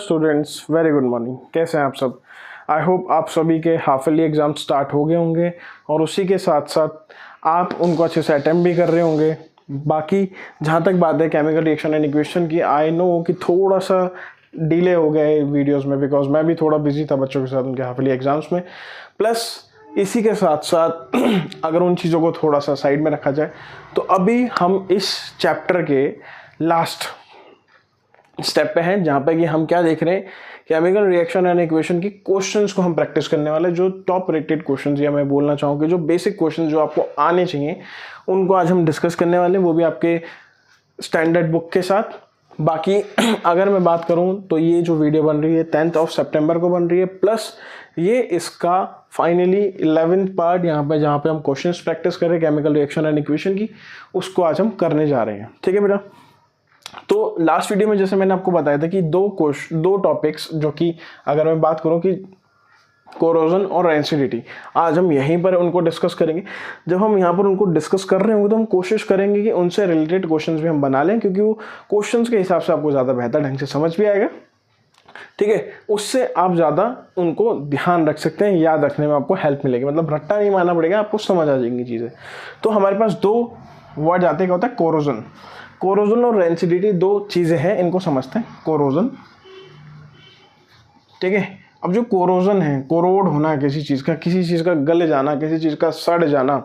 Students very good morning. कैसे हैं आप सब? आई होप आप सभी के हाफ ईयरली एग्ज़ाम स्टार्ट हो गए होंगे और उसी के साथ साथ आप उनको अच्छे से अटेम्प्ट भी कर रहे होंगे। बाकी जहाँ तक बात है केमिकल रिएक्शन एंड इक्वेशन की, आई नो कि थोड़ा सा डिले हो गया है वीडियोस में, बिकॉज मैं भी थोड़ा बिजी था बच्चों के साथ उनके हाफ ईयरली एग्ज़ाम्स में। प्लस इसी के साथ साथ अगर उन चीज़ों को थोड़ा सा साइड में रखा जाए तो अभी हम इस चैप्टर के लास्ट स्टेप पे हैं, जहाँ पे कि हम क्या देख रहे हैं, केमिकल रिएक्शन एंड इक्वेशन की क्वेश्चंस को हम प्रैक्टिस करने वाले, जो टॉप रेटेड क्वेश्चंस, या मैं बोलना चाहूँगा जो बेसिक क्वेश्चंस जो आपको आने चाहिए उनको आज हम डिस्कस करने वाले हैं, वो भी आपके स्टैंडर्ड बुक के साथ। बाकी अगर मैं बात करूँ तो ये जो वीडियो बन रही है 10 सितंबर को बन रही है, प्लस ये इसका फाइनली 11th पार्ट यहाँ पे जहाँ पे हम क्वेश्चंस प्रैक्टिस कर रहे हैं केमिकल रिएक्शन एंड इक्वेशन की, उसको आज हम करने जा रहे हैं। ठीक है बेटा? तो लास्ट वीडियो में जैसे मैंने आपको बताया था कि दो टॉपिक्स, जो कि अगर मैं बात करूं कि कोरोजन और रेंसिडिटी, आज हम यहीं पर उनको डिस्कस करेंगे। जब हम यहाँ पर उनको डिस्कस कर रहे होंगे तो हम कोशिश करेंगे कि उनसे रिलेटेड क्वेश्चंस भी हम बना लें, क्योंकि वो क्वेश्चंस के हिसाब से आपको ज़्यादा बेहतर ढंग से समझ भी आएगा। ठीक है? उससे आप ज़्यादा उनको ध्यान रख सकते हैं, याद रखने में आपको हेल्प मिलेगी, मतलब रट्टा नहीं मारना पड़ेगा, आपको समझ आ जाएंगी चीज़ें। तो हमारे पास दो वर्ड आते हैं, क्या होता है? कोरोजन और रेंसिडिटी, दो चीज़ें हैं, इनको समझते हैं। कोरोजन, ठीक है? अब जो कोरोजन है, कोरोड होना किसी चीज़ का गल जाना, किसी चीज़ का सड़ जाना,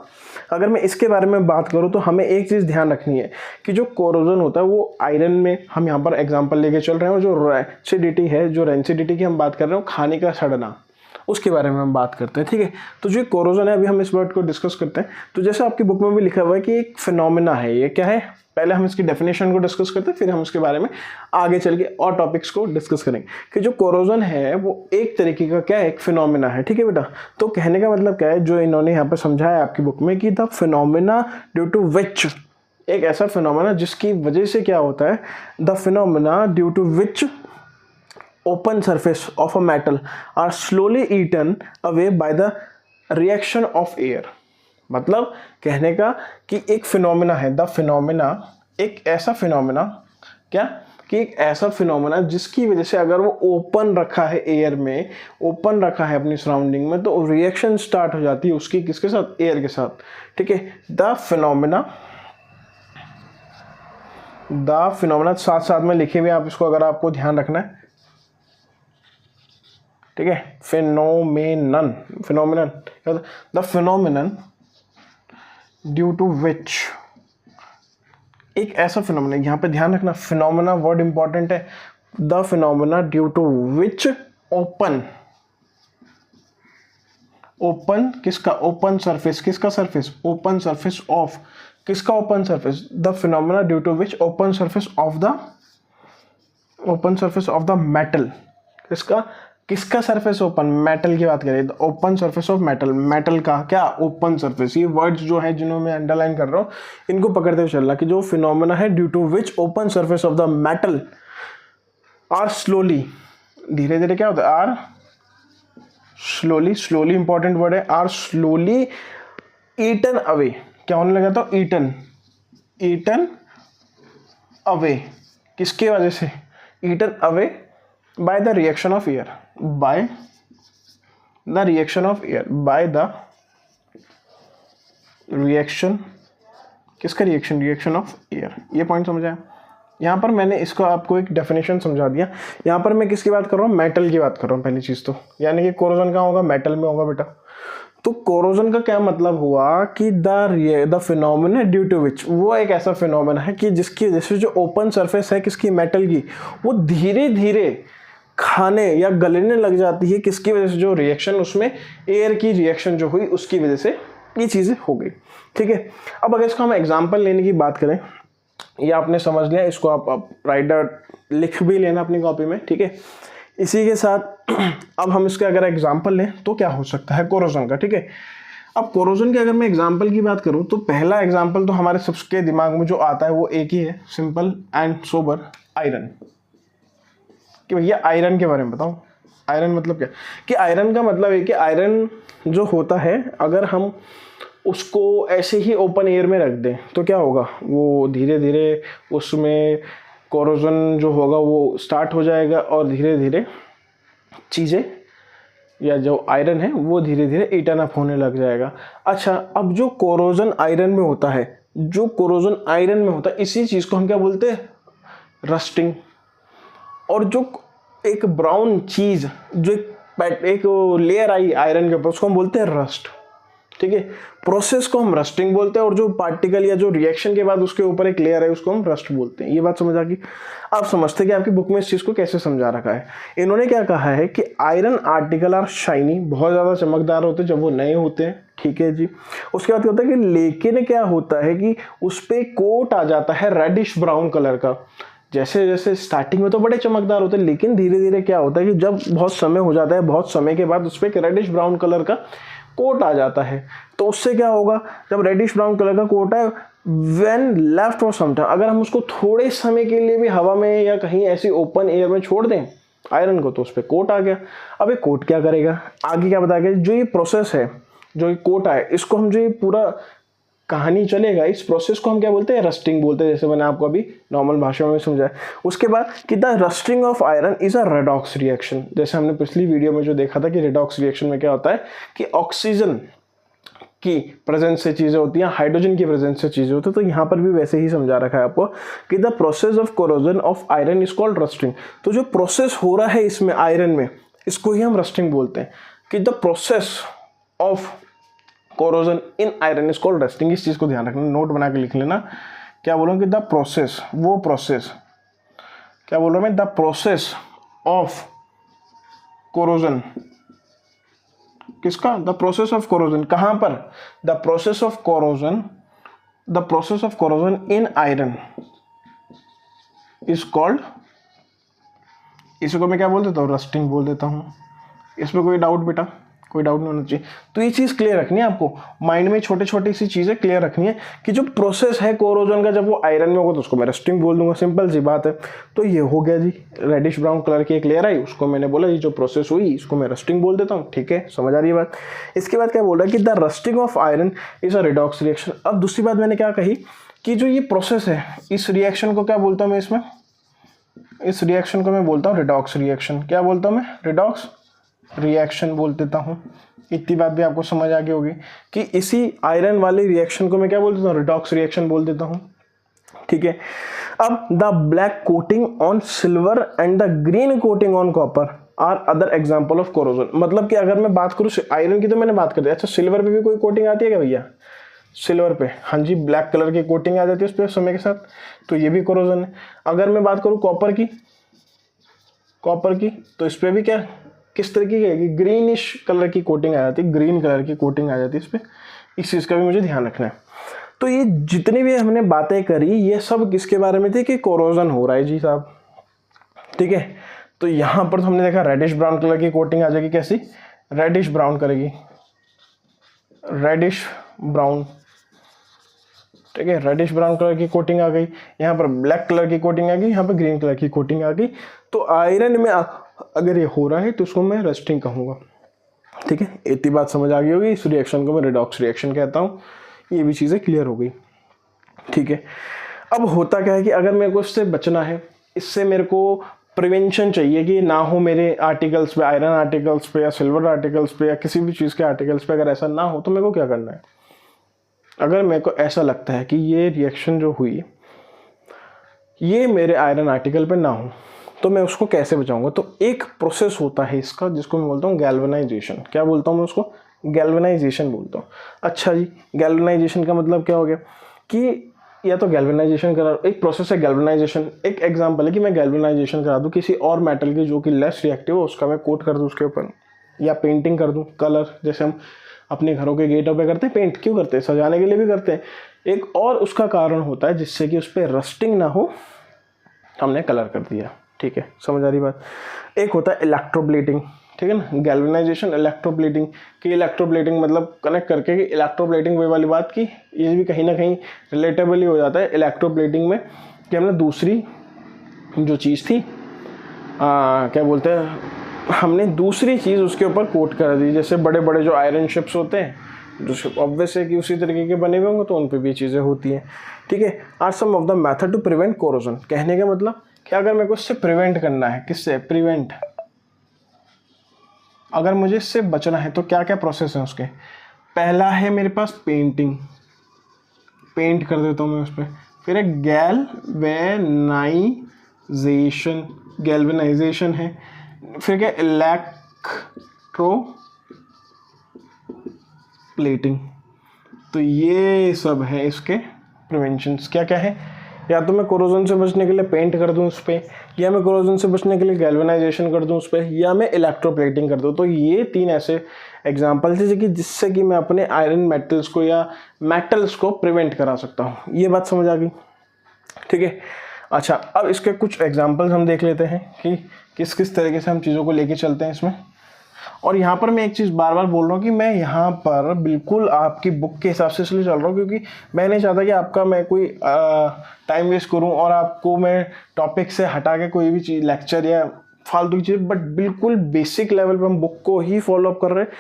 अगर मैं इसके बारे में बात करूं तो हमें एक चीज़ ध्यान रखनी है कि जो कोरोजन होता है वो आयरन में, हम यहाँ पर एग्जांपल लेके चल रहे हैं। जो रेंसिडिटी है, जो रेंसिडिटी की हम बात कर रहे हैं, खाने का सड़ना, उसके बारे में हम बात करते हैं। ठीक है? तो जो कोरोजन है, अभी हम इस वर्ड को डिस्कस करते हैं। तो जैसे आपकी बुक में भी लिखा हुआ है कि एक फिनोमिना है। ये क्या है? पहले हम इसकी डेफिनेशन को डिस्कस करते हैं, फिर हम उसके बारे में आगे चल के और टॉपिक्स को डिस्कस करेंगे कि जो कोरोजन है वो एक तरीके का क्या है, एक फिनोमिना है। ठीक है बेटा? तो कहने का मतलब क्या है, जो इन्होंने यहाँ पर समझाया आपकी बुक में कि the phenomena due to which, एक ऐसा फिनोमिना जिसकी वजह से क्या होता है, the phenomena due to which open surface of a metal are slowly eaten away by the reaction of air। मतलब कहने का कि एक फिनोमिना है, द फिनोमिना, एक ऐसा फिनोमिना, क्या कि एक ऐसा फिनोमिना जिसकी वजह से अगर वो ओपन रखा है एयर में, ओपन रखा है अपनी सराउंडिंग में, तो रिएक्शन स्टार्ट हो जाती है उसकी किसके साथ? एयर के साथ। ठीक है? द फिनोमिना साथ साथ में लिखे हुए, आप इसको अगर आपको ध्यान रखना है। ठीक है? Phenomenon the phenomenon due to which, एक ऐसा फिनोमिना, यहां पे ध्यान रखना फिनोमिना वर्ड इंपॉर्टेंट है। The phenomena due to which open किसका? ओपन सरफेस, किसका सरफेस? ओपन सरफेस ऑफ, किसका open surface? The phenomena due to which open surface of the metal, किसका सरफेस ओपन? मेटल की बात करें, open surface of metal, metal का क्या? Open surface. ये वर्ड्स जो है जिन्हों मैं अंडरलाइन कर रहा हूँ, इनको पकड़ते हुए चलना कि जो फिनोमेना है due to which open surface of the metal are slowly, धीरे धीरे क्या होता है? आर स्लोली इंपॉर्टेंट वर्ड है, आर स्लोली ईटन अवे। क्या होने लगा? तो ईटन अवे, किसके वजह से? Eaten away by the reaction of air, by the reaction किसका रिएक्शन? Reaction of air. ये पॉइंट समझ आया? यहाँ पर मैंने इसको आपको एक डेफिनेशन समझा दिया। यहाँ पर मैं किसकी बात कर रहा हूँ? मेटल की बात कर रहा हूँ पहली चीज़ तो, यानी कि कोरोजन कहाँ होगा? मेटल में होगा बेटा। तो कोरोजन का क्या मतलब हुआ कि द फिनोमिना ड्यू टू विच, वो एक ऐसा फिनोमिना है कि जिसकी वजह से जो ओपन सरफेस है किसकी? मेटल की, वो धीरे धीरे खाने या गलने लग जाती है। किसकी वजह से? जो रिएक्शन, उसमें एयर की रिएक्शन जो हुई उसकी वजह से ये चीज़ें हो गई। ठीक है? अब अगर इसको हम एग्जांपल लेने की बात करें, ये आपने समझ लिया, इसको आप राइटर लिख भी लेना अपनी कॉपी में। ठीक है? इसी के साथ अब हम इसका अगर एग्जांपल लें तो क्या हो सकता है कोरोजन का। ठीक है? अब कोरोजन के अगर मैं एग्जांपल की बात करूं तो पहला एग्जांपल तो हमारे सबके दिमाग में जो आता है वो एक ही है, सिंपल एंड सोबर, आयरन। कि भैया आयरन के बारे में बताऊं। आयरन मतलब क्या? कि आयरन का मतलब है कि आयरन जो होता है, अगर हम उसको ऐसे ही ओपन एयर में रख दें तो क्या होगा? वो धीरे धीरे उसमें कोरोजन जो होगा वो स्टार्ट हो जाएगा और धीरे धीरे चीज़ें या जो आयरन है वो धीरे धीरे ईटन अप होने लग जाएगा। अच्छा, अब जो कोरोजन आयरन में होता है, जो कोरोजन आयरन में होता है, इसी चीज़ को हम क्या बोलते हैं? रस्टिंग। और जो एक ब्राउन चीज़, जो एक लेयर आई आयरन के ऊपर, उसको हम बोलते हैं रस्ट। ठीक है, प्रोसेस को हम रस्टिंग बोलते हैं और जो पार्टिकल या जो रिएक्शन के बाद उसके ऊपर एक लेयर है उसको हम रस्ट बोलते हैं। ये बात समझ आ गई? आप समझते हैं कि आपकी बुक में इस चीज़ को कैसे समझा रखा है। इन्होंने क्या कहा है कि आयरन आर्टिकल आर शाइनी, बहुत ज़्यादा चमकदार होते हैं जब वो नए होते हैं। ठीक है जी। उसके बाद क्या होता है कि लेकिन क्या होता है कि उस पर कोट आ जाता है रेडिश ब्राउन कलर का। जैसे जैसे स्टार्टिंग में तो बड़े चमकदार होते हैं, लेकिन धीरे धीरे क्या होता है कि जब बहुत समय हो जाता है, बहुत समय के बाद उस पर एक रेडिश ब्राउन कलर का कोट आ जाता है। तो उससे क्या होगा, जब रेडिश ब्राउन कलर का कोट है, when left for some time, अगर हम उसको थोड़े समय के लिए भी हवा में या कहीं ऐसी ओपन एयर में छोड़ दें आयरन को, तो उस पर कोट आ गया। अब ये कोट क्या करेगा, आगे क्या बताया, जो ये प्रोसेस है, जो ये कोट आए, इसको हम जो ये पूरा कहानी चलेगा, इस प्रोसेस को हम क्या बोलते हैं? रस्टिंग बोलते हैं, जैसे मैंने आपको अभी नॉर्मल भाषा में समझाया। उसके बाद कि the rusting of iron is a redox reaction. जैसे हमने पिछली वीडियो में जो देखा था कि रेडॉक्स रिएक्शन में क्या होता है कि ऑक्सीजन की प्रेजेंस से चीज़ें होती हैं, हाइड्रोजन की प्रेजेंस से चीज़ें होती हैं। तो यहाँ पर भी वैसे ही समझा रखा है आपको कि the process of corrosion of iron is called rusting. तो जो प्रोसेस हो रहा है इसमें आयरन में, इसको ही हम रस्टिंग बोलते हैं कि the process of corrosion in iron is called rusting. इस चीज़ को ध्यान रखना, नोट बना के लिख लेना। क्या बोल रहा हूँ कि द प्रोसेस, वो प्रोसेस, क्या बोल रहा हूँ मैं, द प्रोसेस ऑफ कोरोजन, किसका? The process of corrosion. कहाँ पर? The process of corrosion, the process of corrosion in iron is called, इसको मैं क्या बोल देता हूँ? रस्टिंग बोल देता हूँ। इसमें कोई डाउट बेटा? कोई डाउट नहीं होना चाहिए। तो ये चीज़ क्लियर रखनी है आपको, माइंड में छोटे छोटी सी चीज़ें क्लियर रखनी है कि जो प्रोसेस है कोरोजन का, जब वो आयरन में होगा तो उसको मैं रस्टिंग बोल दूंगा, सिंपल सी बात है। तो ये हो गया जी, रेडिश ब्राउन कलर की एक लेयर आई, उसको मैंने बोला ये जो प्रोसेस हुई इसको मैं रस्टिंग बोल देता हूँ। ठीक है, समझ आ रही है बात? इसके बाद क्या बोल रहा है कि the rusting of iron is a redox reaction. अब दूसरी बात मैंने क्या कही कि जो ये प्रोसेस है, इस रिएक्शन को क्या बोलता हूँ मैं? इसमें इस रिएक्शन को मैं बोलता हूँ रिडॉक्स रिएक्शन। क्या बोलता हूँ मैं? रिडॉक्स रिएक्शन बोल देता हूँ। इतनी बात भी आपको समझ आ गई होगी कि इसी आयरन वाली रिएक्शन को मैं क्या बोल देता हूँ? रिडॉक्स रिएक्शन बोल देता हूँ। ठीक है। अब the black coating on silver and the green coating on copper are other example of corrosion. मतलब कि अगर मैं बात करूँ आयरन की तो मैंने बात कर दी। अच्छा, सिल्वर पे भी कोई कोटिंग आती है क्या भैया? सिल्वर पे हाँ जी, ब्लैक कलर की कोटिंग आ जाती है उस पर समय के साथ, तो ये भी कोरोजन है। अगर मैं बात करूँ कॉपर की, तो इस पर भी क्या, किस तरीके की है? ग्रीनिश कलर की कोटिंग आ जाती है, ग्रीन कलर की कोटिंग आ जाती है इस पर। इस चीज़ का भी मुझे ध्यान रखना है। तो ये जितनी भी हमने बातें करी ये सब किसके बारे में थी कि कोरोजन हो रहा है जी साहब। ठीक है, तो यहाँ पर तो हमने देखा रेडिश ब्राउन कलर की कोटिंग आ जाएगी। कैसी? रेडिश ब्राउन करेगी, रेडिश ब्राउन। ठीक है, रेडिश ब्राउन कलर की कोटिंग आ गई, यहाँ पर ब्लैक कलर की कोटिंग आ गई, यहाँ पर ग्रीन कलर की कोटिंग आ गई। तो आयरन में अगर ये हो रहा है तो उसको मैं रस्टिंग कहूँगा। ठीक है, इतनी बात समझ आ गई होगी। इस रिएक्शन को मैं रिडॉक्स रिएक्शन कहता हूँ। ये भी चीज़ें क्लियर हो गई। ठीक है, अब होता क्या है कि अगर मेरे को इससे बचना है, इससे मेरे को प्रिवेंशन चाहिए कि ना हो मेरे आर्टिकल्स पे, आयरन आर्टिकल्स पे या सिल्वर आर्टिकल्स पे या किसी भी चीज़ के आर्टिकल्स पे अगर ऐसा ना हो, तो मेरे को क्या करना है? अगर मेरे को ऐसा लगता है कि ये रिएक्शन जो हुई ये मेरे आयरन आर्टिकल पे ना हो, तो मैं उसको कैसे बचाऊंगा? तो एक प्रोसेस होता है इसका जिसको मैं बोलता हूँ गैल्वेनाइजेशन। क्या बोलता हूँ मैं उसको? गैल्वेनाइजेशन बोलता हूँ। अच्छा जी, गैल्वेनाइजेशन का मतलब क्या हो गया कि या तो गैल्वेनाइजेशन करा, एक प्रोसेस है गैल्वेनाइजेशन। एक एग्जांपल है कि मैं गैल्वेनाइजेशन करा दूँ किसी और मेटल की जो कि लेस रिएक्टिव है, उसका मैं कोट कर दूँ उसके ऊपर, या पेंटिंग कर दूँ कलर, जैसे हम अपने घरों के गेटों पे करते हैं। पेंट क्यों करते हैं? सजाने के लिए भी करते हैं। एक और उसका कारण होता है जिससे कि उस पर रस्टिंग ना हो, हमने कलर कर दिया। ठीक है, समझ आ रही बात? एक होता है इलेक्ट्रोप्लेटिंग। ठीक है ना, गैल्वेनाइजेशन, इलेक्ट्रोप्लेटिंग। कि इलेक्ट्रोप्लेटिंग मतलब कनेक्ट करके कि इलेक्ट्रोप्लेटिंग वही वाली बात की ये भी कहीं ना कहीं रिलेटेबल ही हो जाता है इलेक्ट्रोप्लेटिंग में, कि हमने दूसरी जो चीज़ थी क्या बोलते हैं, हमने दूसरी चीज़ उसके ऊपर कोट कर दी। जैसे बड़े बड़े जो आयरन शिप्स होते हैं, जो शिप ऑब्वियस है कि उसी तरीके के बने हुए होंगे तो उन पे भी चीज़ें होती हैं। ठीक है, are some of the method to prevent corrosion. कहने का मतलब कि अगर मेरे को इससे प्रिवेंट करना है, किससे प्रिवेंट, अगर मुझे इससे बचना है तो क्या क्या प्रोसेस है उसके। पहला है मेरे पास पेंटिंग, पेंट कर देता हूँ मैं उस पर। फिर एक गैल्वेनाइजेशन है। फिर क्या, इलेक्ट्रो प्लेटिंग। तो ये सब है इसके प्रिवेंशंस। क्या क्या है, या तो मैं कोरोजन से बचने के लिए पेंट कर दूं उस पर, या मैं कोरोजन से बचने के लिए गैल्वेनाइजेशन कर दूं उस पर, या मैं इलेक्ट्रोप्लेटिंग कर दूं। तो ये 3 ऐसे एग्जाम्पल्स है कि जिससे कि मैं अपने आयरन मेटल्स को या मेटल्स को प्रिवेंट करा सकता हूँ। ये बात समझ आ गई? ठीक है, अच्छा अब इसके कुछ एग्जाम्पल्स हम देख लेते हैं कि किस किस तरीके से हम चीज़ों को लेके चलते हैं इसमें। और यहाँ पर मैं एक चीज़ बार बार बोल रहा हूँ कि मैं यहाँ पर बिल्कुल आपकी बुक के हिसाब से इसलिए चल रहा हूँ क्योंकि मैं नहीं चाहता कि आपका मैं कोई टाइम वेस्ट करूँ और आपको मैं टॉपिक से हटा के कोई भी चीज़ लेक्चर या फालतू की चीज़, बट बिल्कुल बेसिक लेवल पे हम बुक को ही फॉलो अप कर रहे हैं।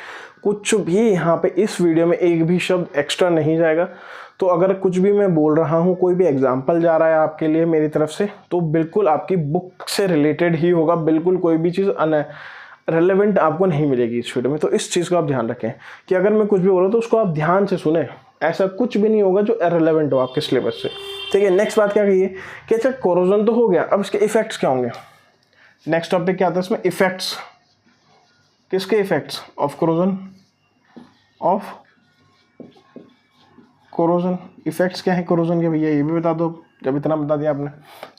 कुछ भी यहाँ पे इस वीडियो में एक भी शब्द एक्स्ट्रा नहीं जाएगा। तो अगर कुछ भी मैं बोल रहा हूँ, कोई भी एग्जाम्पल जा रहा है आपके लिए मेरी तरफ से, तो बिल्कुल आपकी बुक से रिलेटेड ही होगा। बिल्कुल कोई भी चीज़ रेलेवेंट आपको नहीं मिलेगी इस वीडियो में। तो इस चीज़ को आप ध्यान रखें कि अगर मैं कुछ भी बोल रहा हूँ तो उसको आप ध्यान से सुने। ऐसा कुछ भी नहीं होगा जो इररिलेवेंट हो आपके सिलेबस से। ठीक है, नेक्स्ट बात क्या कही है कि अच्छा कोरोजन तो हो गया, अब इसके इफेक्ट्स क्या होंगे। नेक्स्ट टॉपिक क्या आता है इसमें, इफेक्ट्स। किसके effects of corrosion, of corrosion. Effects क्या है कोरोजन के भैया, ये भी बता दो जब इतना बता दिया आपने।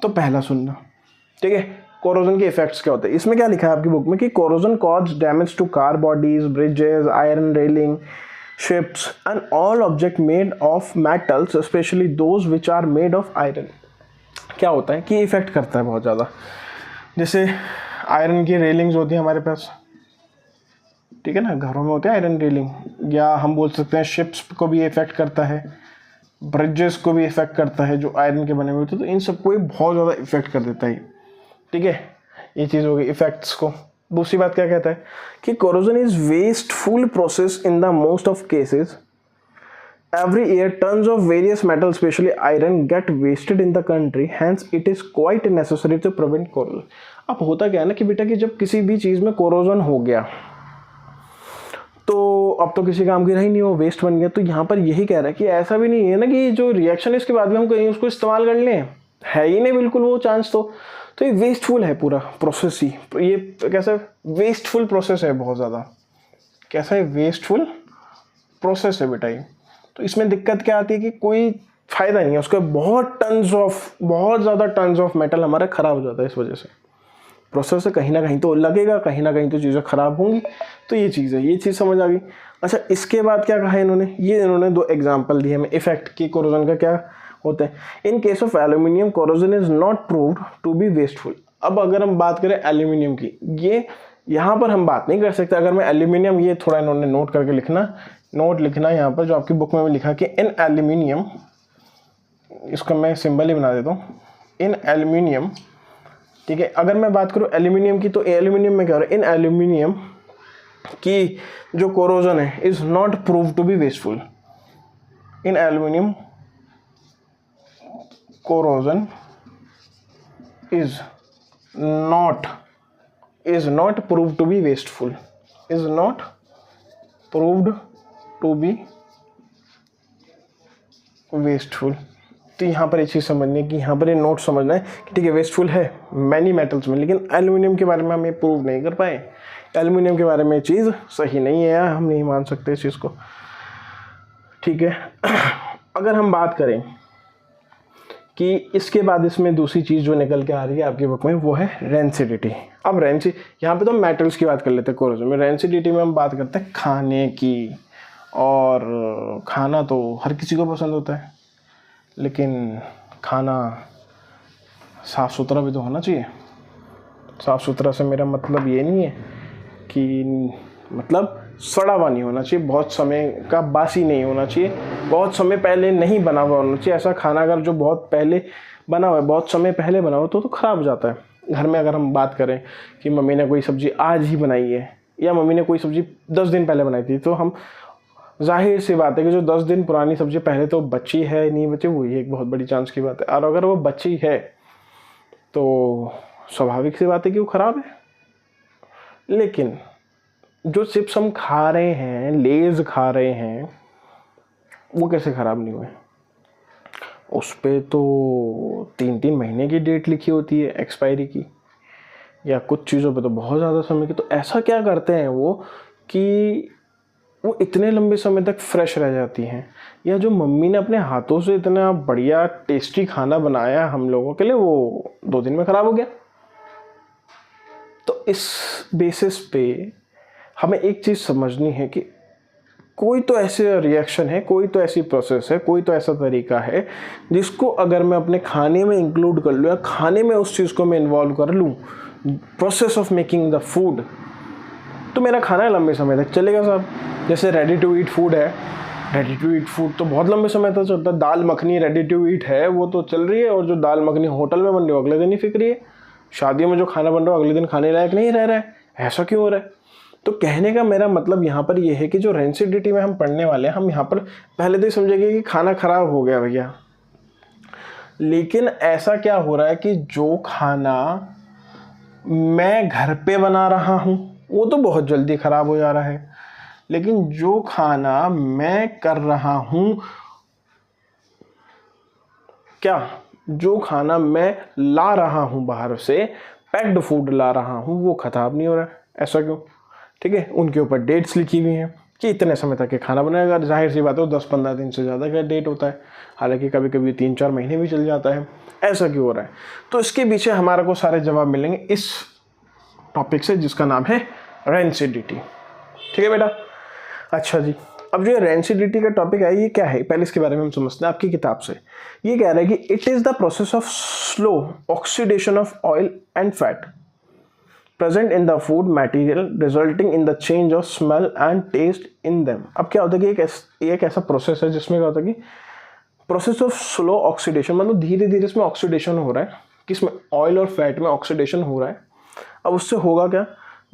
तो पहला सुनना, ठीक है, कोरोजन के इफेक्ट्स क्या होते हैं। इसमें क्या लिखा है आपकी बुक में कि corrosion cause damage to car bodies, bridges, iron railing, ships and all object made of metals specially those which are made of iron. क्या होता है कि इफेक्ट करता है बहुत ज़्यादा। जैसे आयरन की रेलिंग्स होती है हमारे पास, ठीक है ना, घरों में होते हैं आयरन रेलिंग, या हम बोल सकते हैं शिप्स को भी इफेक्ट करता है, ब्रिजेस को भी इफेक्ट करता है जो आयरन के बने हुए होते हैं। तो इन सबको ही बहुत ज़्यादा इफेक्ट कर देता है। ठीक है, ये चीज़ हो गई इफेक्ट्स को। दूसरी बात क्या कहता है कि corrosion is wasteful process in the most of cases. Every year tons of various metal specially iron get wasted in the country, hence it is quite necessary to prevent corrosion. अब होता क्या है ना कि बेटा कि जब किसी भी चीज़ में कोरोजन हो गया तो अब तो किसी काम की रही नहीं, हो वेस्ट बन गया। तो यहाँ पर यही कह रहा है कि ऐसा भी नहीं है ना कि जो रिएक्शन है इसके बाद में हम कहीं उसको इस्तेमाल कर लें, है ही नहीं बिल्कुल वो चांस। तो ये वेस्टफुल है पूरा प्रोसेस ही। ये कैसा वेस्टफुल प्रोसेस है, बहुत ज़्यादा कैसा है, वेस्टफुल प्रोसेस है बेटा ये। तो इसमें दिक्कत क्या आती है कि कोई फ़ायदा नहीं है उसका, बहुत ज़्यादा टन्स ऑफ मेटल हमारा ख़राब हो जाता है इस वजह से। प्रोसेस से कहीं ना कहीं तो लगेगा, कहीं ना कहीं तो चीज़ें ख़राब होंगी। तो ये चीज़ है, ये चीज़ समझ आ गई। अच्छा, इसके बाद क्या कहा इन्होंने, ये इन्होंने 2 एग्जाम्पल दिए हमें इफेक्ट की कोरोजन का क्या होता है। In case of aluminium corrosion is not proved to be wasteful. अब अगर हम बात करें एल्यूमिनियम की, ये यहाँ पर हम बात नहीं कर सकते। अगर मैं एल्यूमिनियम, ये थोड़ा इन्होंने नोट करके लिखना यहाँ पर जो आपकी बुक में भी लिखा कि इन एल्यूमिनियम, इसका मैं सिंबल ही बना देता हूँ, इन एल्यूमिनियम। ठीक है, अगर मैं बात करूँ एल्यूमिनियम की, तो एल्यूमिनियम में क्या हो रहा है, इन एल्यूमिनियम की जो कोरोजन है is not prove to be wasteful. In aluminium corrosion is not proved to be wasteful, is not proved to be wasteful। तो यहाँ पर एक चीज़ समझनी है कि यहाँ पर ये नोट समझना है कि ठीक है वेस्टफुल है मैनी मेटल्स में, लेकिन एल्यूमिनियम के बारे में हम ये प्रूव नहीं कर पाए। एल्यूमिनियम के बारे में चीज़ सही नहीं है, हम नहीं मान सकते इस चीज़ को। ठीक है, अगर हम बात करें कि इसके बाद इसमें दूसरी चीज़ जो निकल के आ रही है आपकी बुक में वो है रेंसिडिटी। अब यहाँ पे तो हम मेटल्स की बात कर लेते हैं कोरोजन में। रेंसिडिटी में हम बात करते हैं खाने की, और खाना तो हर किसी को पसंद होता है, लेकिन खाना साफ़ सुथरा भी तो होना चाहिए। साफ़ सुथरा से मेरा मतलब ये नहीं है कि मतलब सड़ा हुआ नहीं होना चाहिए, बहुत समय का बासी नहीं होना चाहिए, बहुत समय पहले नहीं बना हुआ होना चाहिए। ऐसा खाना अगर जो बहुत पहले बना हुआ है, बहुत समय पहले बना हुआ तो ख़राब हो जाता है। घर में अगर हम बात करें कि मम्मी ने कोई सब्ज़ी आज ही बनाई है, या मम्मी ने कोई सब्ज़ी 10 दिन पहले बनाई थी, तो हम जाहिर सी बात है कि जो 10 दिन पुरानी सब्जी पहले तो बची है नहीं बची, वही एक बहुत बड़ी चांस की बात है। और अगर वो बची है तो स्वाभाविक सी बात है कि वो ख़राब है। लेकिन जो चिप्स हम खा रहे हैं, लेज खा रहे हैं, वो कैसे ख़राब नहीं हुए? उस पर तो 3-3 महीने की डेट लिखी होती है एक्सपायरी की, या कुछ चीज़ों पे तो बहुत ज़्यादा समय की। तो ऐसा क्या करते हैं वो कि वो इतने लंबे समय तक फ्रेश रह जाती हैं? या जो मम्मी ने अपने हाथों से इतना बढ़िया टेस्टी खाना बनाया हम लोगों के लिए, वो 2 दिन में ख़राब हो गया। तो इस बेसिस पे हमें एक चीज़ समझनी है कि कोई तो ऐसे रिएक्शन है, कोई तो ऐसी प्रोसेस है, कोई तो ऐसा तरीका है जिसको अगर मैं अपने खाने में इंक्लूड कर लूँ या खाने में उस चीज़ को मैं इन्वॉल्व कर लूँ, process of making the food, तो मेरा खाना लंबे समय तक चलेगा साहब। जैसे रेडी टू ईट फूड है, रेडी टू ईट फूड तो बहुत लंबे समय तक चलता है। दाल मखनी रेडी टू ईट है, वो तो चल रही है, और जो दाल मखनी होटल में बन रही है अगले दिन ही फिक रही है। शादियों में जो खाना बन रहा है अगले दिन खाने लायक नहीं रह रहा है। ऐसा क्यों हो रहा है? तो कहने का मेरा मतलब यहाँ पर ये है कि जो रेंसिडिटी में हम पढ़ने वाले हैं, हम यहाँ पर पहले तो ये समझेंगे कि खाना खराब हो गया भैया, लेकिन ऐसा क्या हो रहा है कि जो खाना मैं घर पे बना रहा हूँ वो तो बहुत जल्दी खराब हो जा रहा है, लेकिन जो खाना मैं कर रहा हूँ, क्या जो खाना मैं ला रहा हूँ बाहर से, पैक्ड फूड ला रहा हूँ, वो खराब नहीं हो रहा है? ऐसा क्यों? ठीक है, उनके ऊपर डेट्स लिखी हुई हैं कि इतने समय तक के खाना बनेगा। जाहिर सी बात है 10-15 दिन से ज़्यादा का डेट होता है, हालांकि कभी कभी 3-4 महीने भी चल जाता है। ऐसा क्यों हो रहा है? तो इसके पीछे हमारे को सारे जवाब मिलेंगे इस टॉपिक से जिसका नाम है रेंसिडिटी। ठीक है बेटा? अच्छा जी, अब जो रेंसिडिटी का टॉपिक है ये क्या है, पहले इसके बारे में हम समझते हैं। आपकी किताब से ये कह रहा है कि it is the process of slow oxidation of oil and fat present in the food material resulting in the change of smell and taste in them. अब क्या होता है कि एक ऐसा प्रोसेस है जिसमें क्या होता है कि प्रोसेस ऑफ स्लो ऑक्सीडेशन, मतलब धीरे धीरे इसमें ऑक्सीडेशन हो रहा है, किसमें? ऑयल और फैट में ऑक्सीडेशन हो रहा है। अब उससे होगा क्या?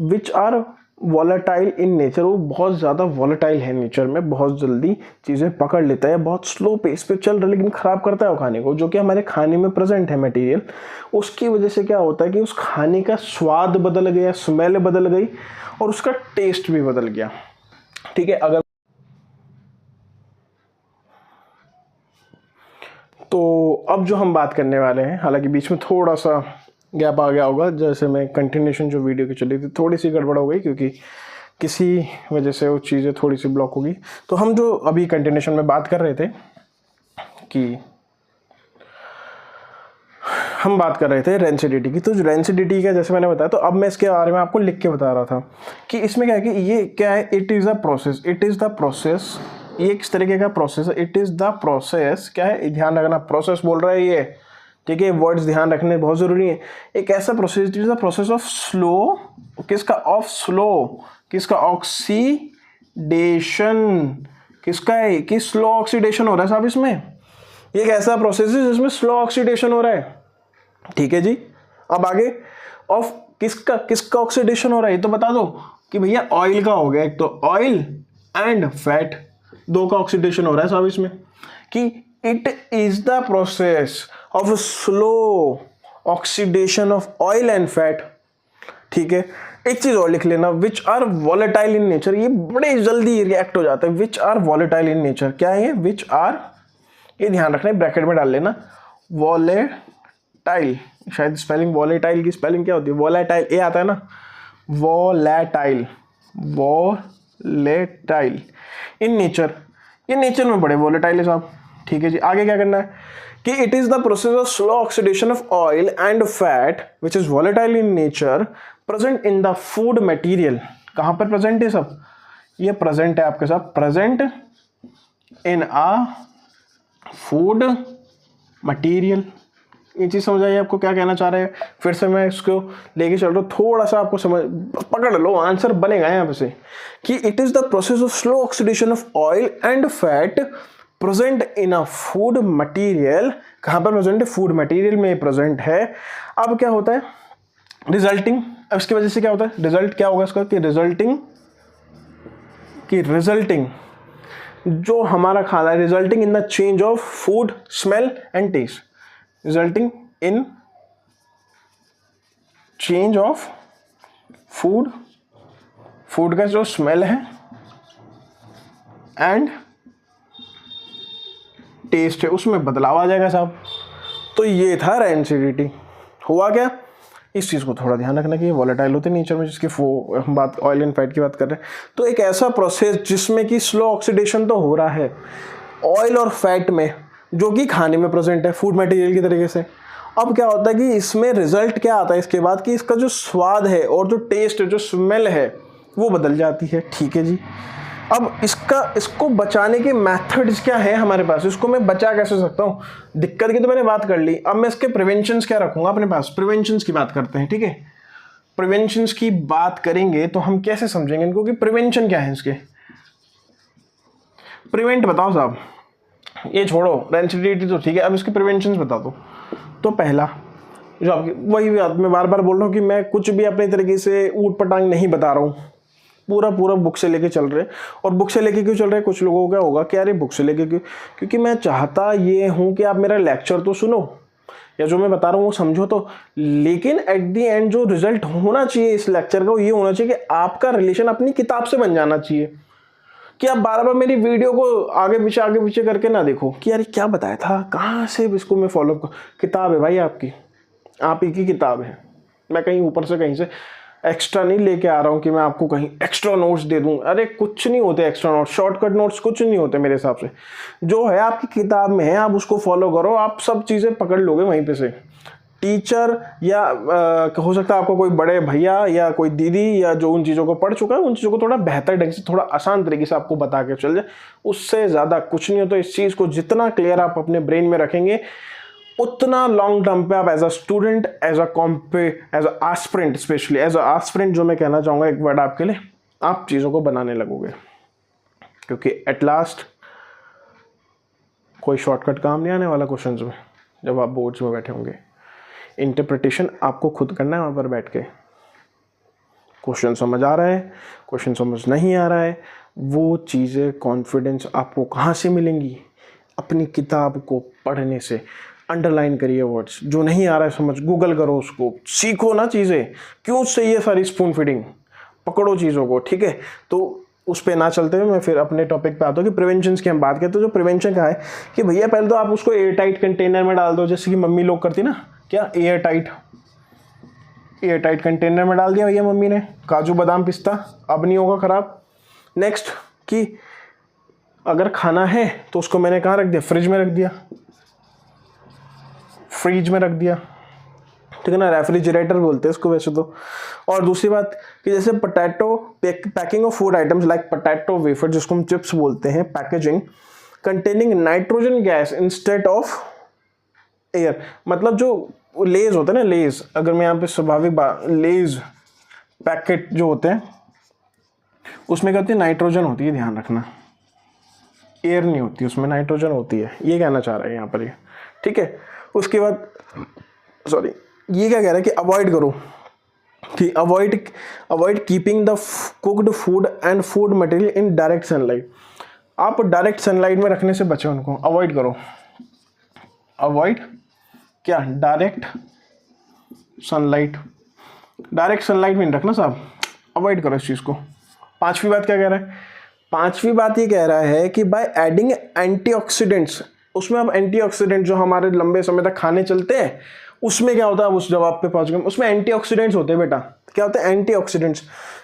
Which are volatile in nature, वो बहुत ज़्यादा वॉलेटाइल है नेचर में, बहुत जल्दी चीज़ें पकड़ लेता है, बहुत स्लो पेस पे चल रहा है लेकिन ख़राब करता है वो खाने को, जो कि हमारे खाने में प्रेजेंट है मटेरियल। उसकी वजह से क्या होता है कि उस खाने का स्वाद बदल गया, स्मेल बदल गई और उसका टेस्ट भी बदल गया। ठीक है, अगर तो अब जो हम बात करने वाले हैं, हालांकि बीच में थोड़ा सा गैप आ गया होगा, जैसे मैं कंटिन्यूशन जो वीडियो की चली थी थोड़ी सी गड़बड़ हो गई क्योंकि किसी वजह से वो चीज़ें थोड़ी सी ब्लॉक हो गई। तो हम जो अभी कंटिन्यूशन में बात कर रहे थे कि हम बात कर रहे थे रेंसिडिटी की। तो जो रेंसिडिटी का जैसे मैंने बताया, तो अब मैं इसके बारे में आपको लिख के बता रहा था कि इसमें क्या है कि ये क्या है, it is the process, it is the process, ये किस तरीके का प्रोसेस है? इट इज़ द प्रोसेस, क्या है, ध्यान रखना, प्रोसेस बोल रहा है ये, ठीक है, वर्ड्स ध्यान रखने बहुत ज़रूरी है। एक ऐसा process, it is the process of slow, किसका? ऑफ स्लो, किसका? ऑक्सीडेशन, किसका है कि स्लो ऑक्सीडेशन हो रहा है साहब इसमें। ये एक ऐसा प्रोसेस है जिसमें स्लो ऑक्सीडेशन हो रहा है। ठीक है जी, अब आगे ऑफ किसका ऑक्सीडेशन हो रहा है ये तो बता दो कि भैया ऑयल का हो गया। एक तो ऑयल एंड फैट, दो का ऑक्सीडेशन हो रहा है साहब इसमें, कि it is the process of slow oxidation of oil and fat. ठीक है, एक चीज और लिख लेना, which are volatile in nature, ये बड़े जल्दी रिएक्ट हो जाता है। Which are volatile in nature, क्या है ये? विच आर, ये ध्यान रखना, ब्रैकेट में डाल लेना, वॉलेटाइल, शायद स्पेलिंग वॉलेटाइल की स्पेलिंग क्या होती है? वॉलेटाइल, ये आता है ना, वॉलेटाइल, वॉलेटाइल इन नेचर, ये नेचर में बड़े वॉलेटाइल है साहब। ठीक है जी, आगे क्या करना है कि it is the process of slow oxidation of oil and fat which is volatile in nature present in the food material. कहां पर प्रेजेंट है सब? ये प्रेजेंट है आपके साथ, present in a food material. ये चीज समझ आई आपको क्या कहना चाह रहे हैं? फिर से मैं इसको लेके चल रहा हूँ, थोड़ा सा आपको समझ, पकड़ लो, आंसर बनेगा यहाँ से कि it is the process of slow oxidation of oil and fat present in a food material. कहां पर प्रेजेंट है? फूड मटेरियल में प्रेजेंट है। अब क्या होता है? रिजल्टिंग, अब इसकी वजह से क्या होता है? रिजल्ट क्या होगा इसका कि रिजल्टिंग जो हमारा खाना है, resulting in the change of food smell and taste, resulting in change of food, food का जो स्मेल है एंड टेस्ट है उसमें बदलाव आ जाएगा साहब। तो ये था रेंसिडिटी। हुआ क्या, इस चीज़ को थोड़ा ध्यान रखना कि वॉलेटाइल होते नेचर में, जिसकी हम बात ऑयल एंड फैट की बात कर रहे हैं। तो एक ऐसा प्रोसेस जिसमें कि स्लो ऑक्सीडेशन तो हो रहा है ऑयल और फैट में, जो कि खाने में प्रेजेंट है फूड मटेरियल की तरीके से। अब क्या होता है कि इसमें रिजल्ट क्या आता है इसके बाद कि इसका जो स्वाद है और जो टेस्ट है, जो स्मेल है, वो बदल जाती है। ठीक है जी। अब इसको बचाने के मेथड्स क्या है हमारे पास, इसको मैं बचा कैसे सकता हूँ। दिक्कत की तो मैंने बात कर ली, अब मैं इसके प्रिवेंशंस क्या रखूंगा अपने पास। प्रिवेंशंस की बात करते हैं, ठीक है। प्रिवेंशंस की बात करेंगे तो हम कैसे समझेंगे इनको कि प्रिवेंशन क्या है इसके। प्रिवेंट बताओ साहब, ये छोड़ो रेंसिडिटी तो ठीक है, अब इसके प्रिवेंशंस बता दो। तो पहला जो आपकी, वही बात मैं बार बार बोल रहा हूँ कि मैं कुछ भी अपने तरीके से ऊट पटांग नहीं बता रहा हूँ, पूरा बुक से लेके चल रहे। और बुक से लेके क्यों चल रहे हैं, कुछ लोगों को क्या होगा कि यार बुक से लेके क्यों, क्योंकि मैं चाहता ये हूँ कि आप मेरा लेक्चर तो सुनो या जो मैं बता रहा हूँ वो समझो तो, लेकिन एट दी एंड जो रिजल्ट होना चाहिए इस लेक्चर का, ये होना चाहिए कि आपका रिलेशन अपनी किताब से बन जाना चाहिए। कि आप बार बार मेरी वीडियो को आगे पीछे करके ना देखो कि यार क्या बताया था, कहाँ से इसको मैं फॉलो करूँ। किताब है भाई आपकी, आप ही की किताब है। मैं कहीं ऊपर से कहीं से एक्स्ट्रा नहीं लेके आ रहा हूँ कि मैं आपको कहीं एक्स्ट्रा नोट्स दे दूँ। अरे कुछ नहीं होते एक्स्ट्रा नोट्स, शॉर्टकट नोट्स कुछ नहीं होते मेरे हिसाब से। जो है आपकी किताब में है, आप उसको फॉलो करो, आप सब चीज़ें पकड़ लोगे वहीं पे से। टीचर या हो सकता है आपको कोई बड़े भैया या कोई दीदी या जो उन चीज़ों को पढ़ चुका है, उन चीज़ों को थोड़ा बेहतर ढंग से, थोड़ा आसान तरीके से आपको बता के चल जाए, उससे ज़्यादा कुछ नहीं हो। तो इस चीज़ को जितना क्लियर आप अपने ब्रेन में रखेंगे, उतना लॉन्ग टर्म पे आप as a student, as a aspirant, specially as a aspirant, जो मैं कहना चाहूँगा एक वर्ड आपके लिए, आप चीज़ों को बनाने लगोगे। क्योंकि एट लास्ट कोई शॉर्टकट काम नहीं आने वाला क्वेश्चंस में जब आप बोर्ड्स में बैठे होंगे। इंटरप्रिटेशन आपको खुद करना है वहाँ पर बैठ के। क्वेश्चन समझ आ रहा है, क्वेश्चन समझ नहीं आ रहा है, वो चीज़ें कॉन्फिडेंस आपको कहाँ से मिलेंगी, अपनी किताब को पढ़ने से। अंडरलाइन करिए वर्ड्स, जो नहीं आ रहा है समझ, गूगल करो उसको, सीखो ना चीज़ें। क्यों चाहिए सारी स्पून फीडिंग, पकड़ो चीज़ों को, ठीक है। तो उस पर ना चलते हुए मैं फिर अपने टॉपिक पे आता हूँ कि प्रिवेंशन की हम बात करते हैं। तो जो प्रिवेंशन का है कि भैया पहले तो आप उसको एयर टाइट कंटेनर में डाल दो, जैसे कि मम्मी लोग करती ना, क्या एयर टाइट कंटेनर में डाल दिया भैया मम्मी ने, काजू बादाम पिस्ता, अब नहीं होगा ख़राब। नेक्स्ट कि अगर खाना है तो उसको मैंने कहाँ रख दिया, फ्रिज में रख दिया, ठीक है ना, रेफ्रिजरेटर बोलते हैं इसको वैसे तो। और दूसरी बात कि जैसे potato packing of food items like potato wafer, जिसको हम चिप्स बोलते हैं, packaging containing nitrogen gas instead of air. मतलब जो लेज होते हैं ना, लेज, अगर मैं यहाँ पे स्वाभाविक लेज पैकेट जो होते हैं उसमें क्या होती है, नाइट्रोजन होती है, ध्यान रखना, एयर नहीं होती उसमें, नाइट्रोजन होती है, ये कहना चाह रहा है यहाँ पर ये, ठीक है। उसके बाद सॉरी, ये क्या कह रहा है कि अवॉइड करो, कि avoid keeping the cooked food and food material in direct sunlight. आप डायरेक्ट सनलाइट में रखने से बचो, उनको अवॉइड करो। अवॉइड क्या, डायरेक्ट सनलाइट में नहीं रखना साहब, अवॉइड करो इस चीज़ को। पांचवी बात क्या कह रहा है, पांचवी बात ये कह रहा है कि बाय एडिंग एंटीऑक्सीडेंट्स, उसमें अब एंटीऑक्सीडेंट जो हमारे लंबे समय तक खाने चलते हैं, उसमें क्या होता है, उस जवाब पे पहुंच गए, उसमें एंटीऑक्सीडेंट्स होते हैं बेटा। क्या होते हैं एंटीऑक्सीडेंट्स,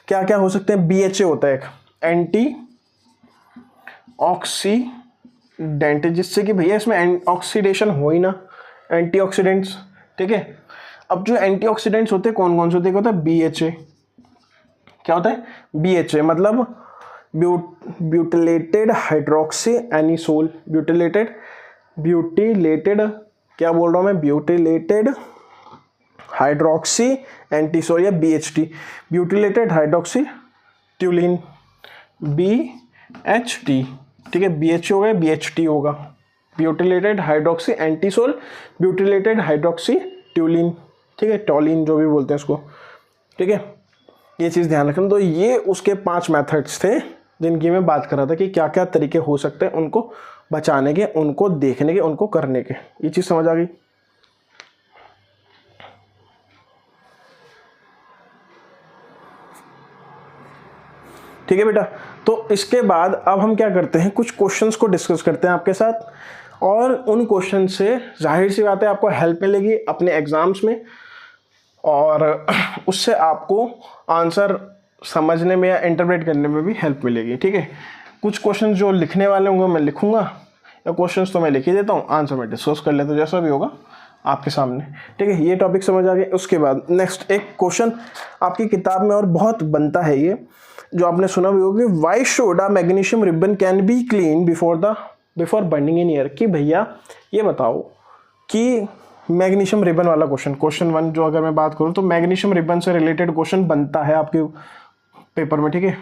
क्या क्या हो सकते हैं, BHA होता है एक एंटीऑक्सीडेंट, जिससे कि भैया इसमें ऑक्सीडेशन हो ही ना, एंटीऑक्सीडेंट्स, ठीक है। अब जो एंटीऑक्सीडेंट्स होते हैं कौन कौन से होते हैं, होता है BHA। क्या होता है BHA, मतलब ब्यूटिलेटेड हाइड्रोक्सी एनिसोल, ब्यूटिलेटेड क्या बोल रहा हूँ मैं, ब्यूटिलेटेड हाइड्रोक्सी एंटीसोल या BHT, butylated hydroxy toluene, BHT, ठीक है। BHA होगा, BHT होगा, butylated hydroxy anisole, butylated hydroxy toluene, ठीक है, टॉलिन जो भी बोलते हैं इसको, ठीक है। ये चीज़ ध्यान रखना। तो ये उसके 5 मेथड्स थे जिनकी मैं बात कर रहा था कि क्या क्या तरीके हो सकते हैं उनको बचाने के, उनको देखने के, उनको करने के। ये चीज़ समझ आ गई? ठीक है बेटा। तो इसके बाद अब हम क्या करते हैं, कुछ क्वेश्चंस को डिस्कस करते हैं आपके साथ, और उन क्वेश्चन से जाहिर सी बात है आपको हेल्प मिलेगी अपने एग्जाम्स में, और उससे आपको आंसर समझने में या इंटरप्रेट करने में भी हेल्प मिलेगी। ठीक है, कुछ क्वेश्चन जो लिखने वाले होंगे मैं लिखूंगा, या क्वेश्चंस तो मैं लिख ही देता हूँ, आंसर मैं डिस्कस कर लेता हूँ, जैसा भी होगा आपके सामने। ठीक है, ये टॉपिक समझ आ गया। उसके बाद नेक्स्ट एक क्वेश्चन आपकी किताब में और बहुत बनता है, ये जो आपने सुना भी होगा, why should a magnesium ribbon can be clean before burning in year. कि भैया ये बताओ कि मैग्नीशियम रिबन वाला क्वेश्चन 1 जो अगर मैं बात करूं तो मैग्नीशियम रिबन से रिलेटेड क्वेश्चन बनता है आपके पेपर में। ठीक है,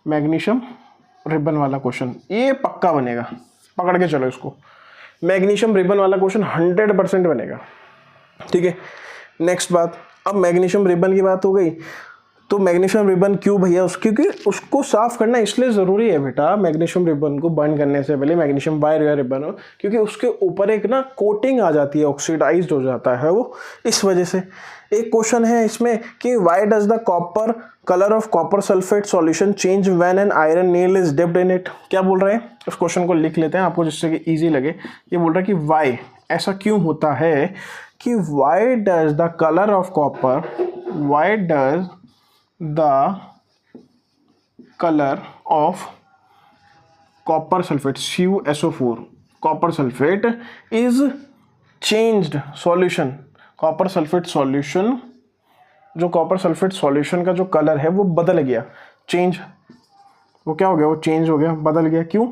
मैग्नीशियम रिबन वाला क्वेश्चन ये पक्का बनेगा, पकड़ के चलो इसको, मैग्नीशियम रिबन वाला क्वेश्चन 100% बनेगा। ठीक है, नेक्स्ट बात, अब मैग्नीशियम रिबन की बात हो गई, तो मैग्नीशियम रिबन क्यों भैया, क्योंकि उसको साफ करना इसलिए ज़रूरी है बेटा, मैग्नीशियम रिबन को बर्न करने से पहले, मैग्नीशियम वायर या रिबन हो, क्योंकि उसके ऊपर एक ना कोटिंग आ जाती है, ऑक्सीडाइज्ड हो जाता है वो, इस वजह से। एक क्वेश्चन है इसमें कि why does the copper colour of copper sulphate solution change when an iron nail is dipped in it. क्या बोल रहे हैं, उस क्वेश्चन को लिख लेते हैं आपको जिससे कि ईजी लगे। ये बोल रहा है कि वाई, ऐसा क्यों होता है कि why does the colour of copper, why does the color of copper sulfate CuSO4 copper sulfate is changed solution, copper sulfate solution, जो कॉपर सल्फेट सॉल्यूशन का जो कलर है वो बदल गया, चेंज, वो क्या हो गया, वो चेंज हो गया, बदल गया। क्यों?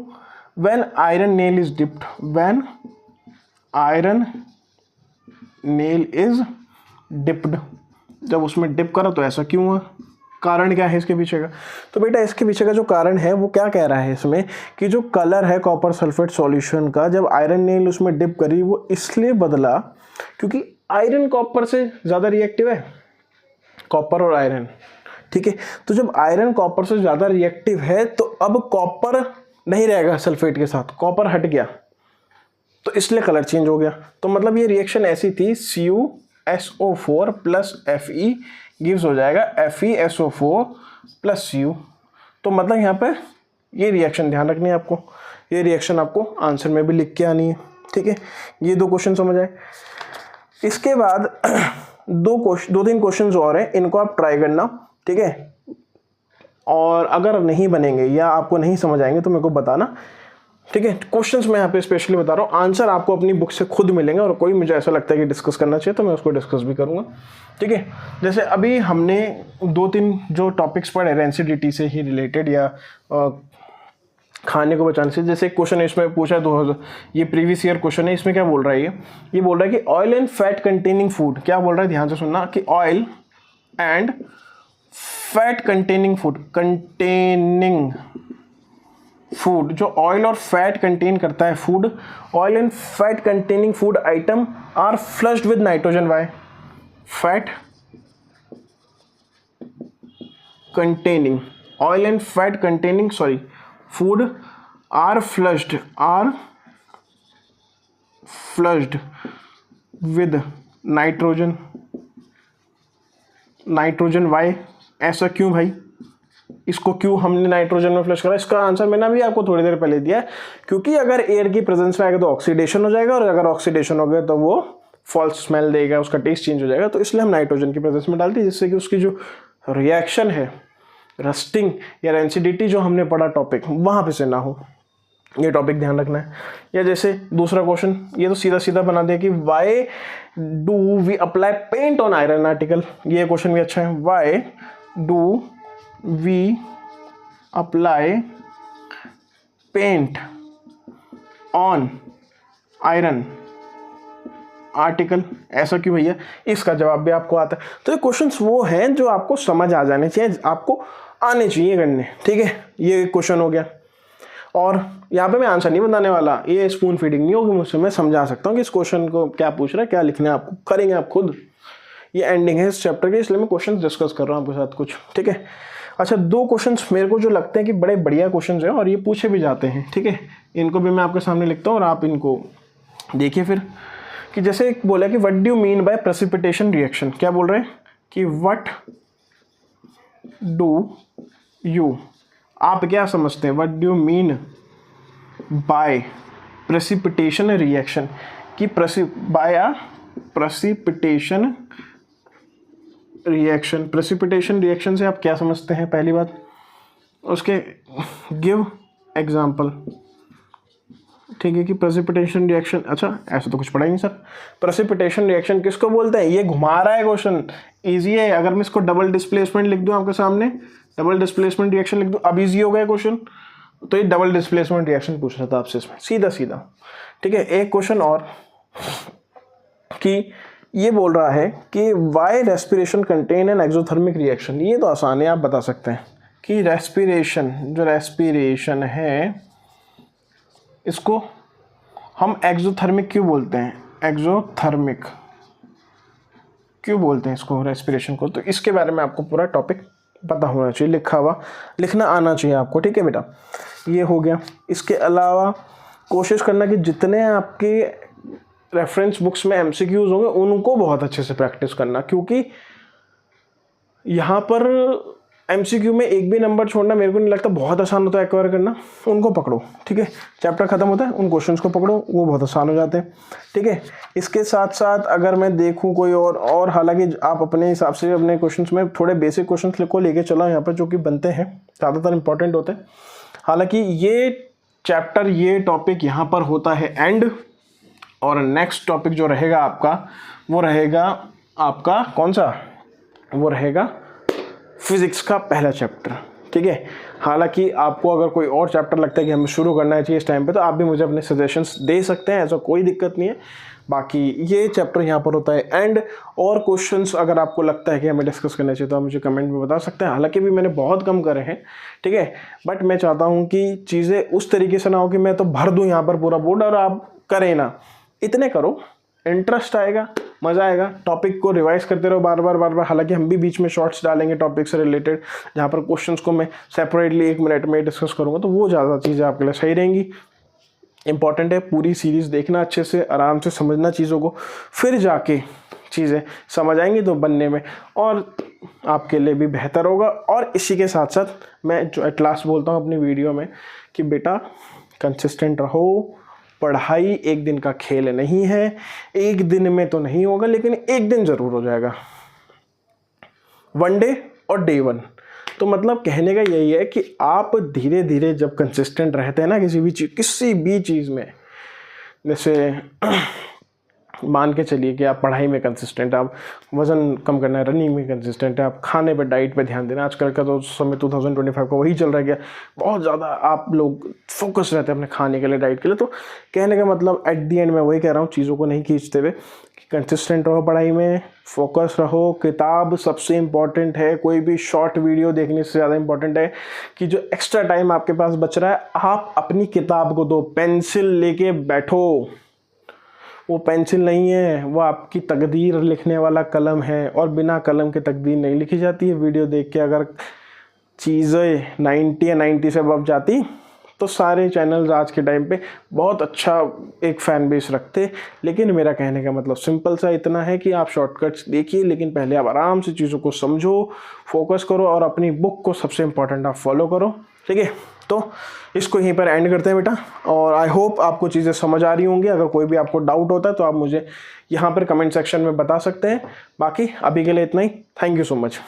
When iron nail is dipped, when iron nail is dipped, जब उसमें डिप करा तो ऐसा क्यों हुआ, कारण क्या है इसके पीछे का? तो बेटा इसके पीछे का जो कारण है वो क्या कह रहा है इसमें, कि जो कलर है कॉपर सल्फेट सॉल्यूशन का, जब आयरन नेल उसमें डिप करी वो इसलिए बदला क्योंकि आयरन कॉपर से ज़्यादा रिएक्टिव है, कॉपर और आयरन। ठीक है, तो जब आयरन कॉपर से ज़्यादा रिएक्टिव है तो अब कॉपर नहीं रहेगा सल्फेट के साथ, कॉपर हट गया, तो इसलिए कलर चेंज हो गया। तो मतलब ये रिएक्शन ऐसी थी, CuSO4 प्लस Fe गिव्स हो जाएगा FeSO4 प्लस Cu। तो मतलब यहाँ पे ये रिएक्शन ध्यान रखनी है आपको, ये रिएक्शन आपको आंसर में भी लिख के आनी है। ठीक है, ये 2 क्वेश्चन समझ आए। इसके बाद 2-3 क्वेश्चन और हैं, इनको आप ट्राई करना। ठीक है, और अगर नहीं बनेंगे या आपको नहीं समझ आएंगे तो मेरे को बताना। ठीक है, क्वेश्चंस मैं यहाँ पे स्पेशली बता रहा हूँ, आंसर आपको अपनी बुक से खुद मिलेंगे, और कोई मुझे ऐसा लगता है कि डिस्कस करना चाहिए तो मैं उसको डिस्कस भी करूँगा। ठीक है, जैसे अभी हमने 2-3 जो टॉपिक्स पढ़े रेंसिडिटी से ही रिलेटेड या खाने को बचाने से, जैसे एक क्वेश्चन इसमें पूछा है 2000, ये प्रीवियस ईयर क्वेश्चन है, इसमें क्या बोल रहा है, ये बोल रहा है कि oil and fat containing food, क्या बोल रहा है ध्यान से सुनना, कि oil and fat containing food, जो ऑयल और फैट कंटेन करता है food, oil and fat containing food item are flushed with nitrogen. Why? Fat containing, oil and fat containing food are flushed with nitrogen. Why? ऐसा क्यों भाई, इसको क्यों हमने नाइट्रोजन में फ्लश करा? इसका आंसर मैंने अभी आपको थोड़ी देर पहले दिया है, क्योंकि अगर एयर की प्रेजेंस में आएगा तो ऑक्सीडेशन हो जाएगा, और अगर ऑक्सीडेशन हो गया तो वो फॉल्स स्मेल देगा, उसका टेस्ट चेंज हो जाएगा, तो इसलिए हम नाइट्रोजन की प्रेजेंस में डालते हैं, जिससे कि उसकी जो रिएक्शन है, रस्टिंग या रेंसिडिटी जो हमने पढ़ा टॉपिक, वहाँ पे से ना हो। ये टॉपिक ध्यान रखना है। या जैसे दूसरा क्वेश्चन, ये तो सीधा सीधा बना दिया कि why do we apply paint on iron article. ये क्वेश्चन भी अच्छा है, why do we apply paint on iron article, ऐसा क्यों भैया? इसका जवाब भी आपको आता है। तो ये क्वेश्चंस वो हैं जो आपको समझ आ जाने चाहिए, आपको आने चाहिए करने। ठीक है, ये क्वेश्चन हो गया, और यहाँ पे मैं आंसर नहीं बताने वाला, ये स्पून फीडिंग नहीं होगी मुझसे, मैं समझा सकता हूँ कि इस क्वेश्चन को क्या पूछ रहा है, क्या लिखना है, आपको करेंगे आप खुद। ये एंडिंग है इस चैप्टर की, इसलिए मैं क्वेश्चन डिस्कस कर रहा हूँ आपके साथ कुछ, ठीक है। अच्छा, 2 क्वेश्चंस मेरे को जो लगते हैं कि बड़े बढ़िया क्वेश्चंस हैं और ये पूछे भी जाते हैं, ठीक है। इनको भी मैं आपके सामने लिखता हूँ और आप इनको देखिए फिर, कि जैसे एक बोला कि what do you mean by precipitation reaction. क्या बोल रहे हैं कि व्हाट डू यू, आप क्या समझते हैं, what do you mean by precipitation reaction, कि बाय प्रेसिपिटेशन रिएक्शन से आप क्या समझते हैं, पहली बात। उसके गिव एग्जाम्पल, ठीक है, कि प्रेसिपिटेशन रिएक्शन, अच्छा ऐसा तो कुछ पढ़ा ही नहीं सर। प्रेसिपिटेशन रिएक्शन किसको बोलते हैं, ये घुमा रहा है क्वेश्चन, इजी है। अगर मैं इसको डबल डिस्प्लेसमेंट लिख दूं आपके सामने, डबल डिस्प्लेसमेंट रिएक्शन लिख दूं, अब इजी हो गया क्वेश्चन। तो ये डबल डिस्प्लेसमेंट रिएक्शन पूछ रहा था आपसे इसमें, सीधा सीधा, ठीक है। एक क्वेश्चन और, कि ये बोल रहा है कि why respiration contain an exothermic reaction. ये तो आसान है, आप बता सकते हैं कि रेस्पिरेशन, जो रेस्पिरेशन है इसको हम एक्सोथर्मिक क्यों बोलते हैं, एक्सोथर्मिक क्यों बोलते हैं इसको, रेस्पिरेशन को। तो इसके बारे में आपको पूरा टॉपिक पता होना चाहिए, लिखना आना चाहिए आपको, ठीक है बेटा। ये हो गया। इसके अलावा कोशिश करना कि जितने आपके रेफरेंस बुक्स में एमसीक्यूज होंगे उनको बहुत अच्छे से प्रैक्टिस करना, क्योंकि यहाँ पर एमसीक्यू में एक भी नंबर छोड़ना मेरे को नहीं लगता बहुत आसान होता है एक्वायर करना। उनको पकड़ो, ठीक है। चैप्टर खत्म होता है, उन क्वेश्चंस को पकड़ो, वो बहुत आसान हो जाते हैं, ठीक है। इसके साथ साथ अगर मैं देखूँ कोई और हालांकि आप अपने हिसाब से अपने क्वेश्चंस में थोड़े बेसिक क्वेश्चंस को लेके चलो यहाँ पर, जो कि बनते हैं, ज़्यादातर इंपॉर्टेंट होते हैं। हालांकि ये चैप्टर, ये टॉपिक यहाँ पर होता है एंड, और नेक्स्ट टॉपिक जो रहेगा आपका वो रहेगा आपका कौन सा, वो रहेगा फिजिक्स का पहला चैप्टर, ठीक है। हालांकि आपको अगर कोई और चैप्टर लगता है कि हमें शुरू करना चाहिए इस टाइम पे, तो आप भी मुझे अपने सजेशंस दे सकते हैं, ऐसा कोई दिक्कत नहीं है। बाकी ये चैप्टर यहाँ पर होता है एंड, और क्वेश्चंस अगर आपको लगता है कि हमें डिस्कस करना चाहिए तो आप मुझे कमेंट में बता सकते हैं। हालांकि भी मैंने बहुत कम करे हैं, ठीक है, बट मैं चाहता हूँ कि चीज़ें उस तरीके से ना हो कि मैं तो भर दूँ यहाँ पर पूरा बोर्ड और आप करें ना, इतने करो, इंटरेस्ट आएगा, मज़ा आएगा। टॉपिक को रिवाइज करते रहो बार बार। हालांकि हम भी बीच में शॉर्ट्स डालेंगे टॉपिक से रिलेटेड, जहाँ पर क्वेश्चंस को मैं सेपरेटली 1 मिनट में डिस्कस करूँगा, तो वो ज़्यादा चीज़ें आपके लिए सही रहेंगी। इंपॉर्टेंट है पूरी सीरीज़ देखना, अच्छे से आराम से समझना चीज़ों को, फिर जाके चीज़ें समझ आएंगी तो बनने में और आपके लिए भी बेहतर होगा। और इसी के साथ साथ मैं जो एट लास्ट बोलता हूँ अपनी वीडियो में कि बेटा कंसिस्टेंट रहो, पढ़ाई एक दिन का खेल नहीं है, एक दिन में तो नहीं होगा लेकिन एक दिन ज़रूर हो जाएगा, 1 डे और day 1। तो मतलब कहने का यही है कि आप धीरे धीरे जब कंसिस्टेंट रहते हैं ना किसी भी चीज़ में, जैसे मान के चलिए कि आप पढ़ाई में कंसिस्टेंट, आप वज़न कम करना है, रनिंग में कंसिस्टेंट है, आप खाने पे, डाइट पे ध्यान देना। आजकल का तो समय 2025 का वही चल रहा है, बहुत ज़्यादा आप लोग फोकस रहते हैं अपने खाने के लिए, डाइट के लिए। तो कहने का मतलब एट दी एंड मैं वही कह रहा हूँ, चीज़ों को नहीं खींचते हुए कि कंसिस्टेंट रहो पढ़ाई में, फोकस रहो। किताब सबसे इम्पॉर्टेंट है, कोई भी शॉर्ट वीडियो देखने से ज़्यादा इम्पॉर्टेंट है कि जो एक्स्ट्रा टाइम आपके पास बच रहा है आप अपनी किताब को दो, पेंसिल लेके बैठो। वो पेंसिल नहीं है, वो आपकी तकदीर लिखने वाला कलम है, और बिना कलम के तकदीर नहीं लिखी जाती है। वीडियो देख के अगर चीज़ें 90 या 90 से अब जाती तो सारे चैनल्स आज के टाइम पे बहुत अच्छा एक फ़ैन बेस रखते। लेकिन मेरा कहने का मतलब सिंपल सा इतना है कि आप शॉर्टकट्स देखिए, लेकिन पहले आप आराम से चीज़ों को समझो, फोकस करो और अपनी बुक को सबसे इम्पॉर्टेंट आप फॉलो करो, ठीक है। तो इसको यहीं पर एंड करते हैं बेटा, और आई होप आपको चीज़ें समझ आ रही होंगी। अगर कोई भी आपको डाउट होता है तो आप मुझे यहाँ पर कमेंट सेक्शन में बता सकते हैं। बाकी अभी के लिए इतना ही, थैंक यू सो मच।